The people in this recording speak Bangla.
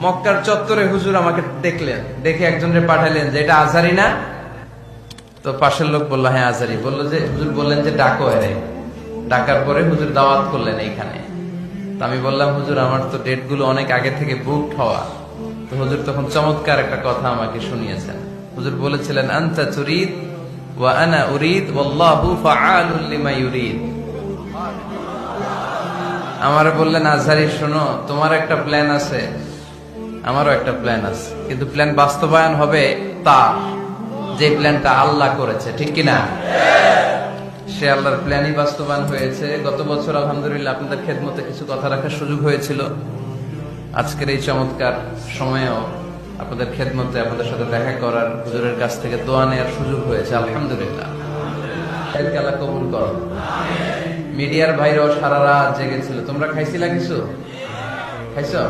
মক্কার চত্বরে হুজুর আমাকে দেখলেন, দেখে একজনকে পাঠালেন যে এটা আজহারি না? তো পাশের লোক বললো হ্যাঁ আজহারি। বললো যে হুজুর বললেন যে ডাকো এরে। ডাকার পরে হুজুর দাওয়াত করলেন এইখানে। তো আমি বললাম হুজুর আমার তো ডেট গুলো অনেক আগে থেকে বুকড হওয়া। তো হুজুর তখন চমৎকার একটা কথা আমাকে শুনিয়েছেন। হুজুর বলেছিলেন আনতা তুরিদ ওয়া আনা উরিদ ওয়াল্লাহু ফাআলুল লিমা ইউরিদ। আমারে বললেন আজহারি শোনো, তোমার একটা প্ল্যান আছে, আমারও একটা প্ল্যান আছে, কিন্তু প্ল্যান বাস্তবায়ন হবে তার, যে প্ল্যানটা আল্লাহ করেছে, ঠিক কিনা? সে আল্লাহর প্ল্যানই বাস্তবায়ন হয়েছে। গত বছর আলহামদুলিল্লাহ আপনাদের খেদমতে কিছু কথা রাখার সুযোগ হয়েছিল। আজকের এই চমৎকার সময়েও আপনাদের খেদমতে আপনাদের সাথে দেখা করার, হুজুরের কাছ থেকে দোয়া নেওয়ার সুযোগ হয়েছে আলহামদুলিল্লাহ। আল্লাহ কবুল করো। মিডিয়ার ভাইরাও সারা রাত জেগেছিল। তোমরা খাইছিলা কিছু? খাইছো?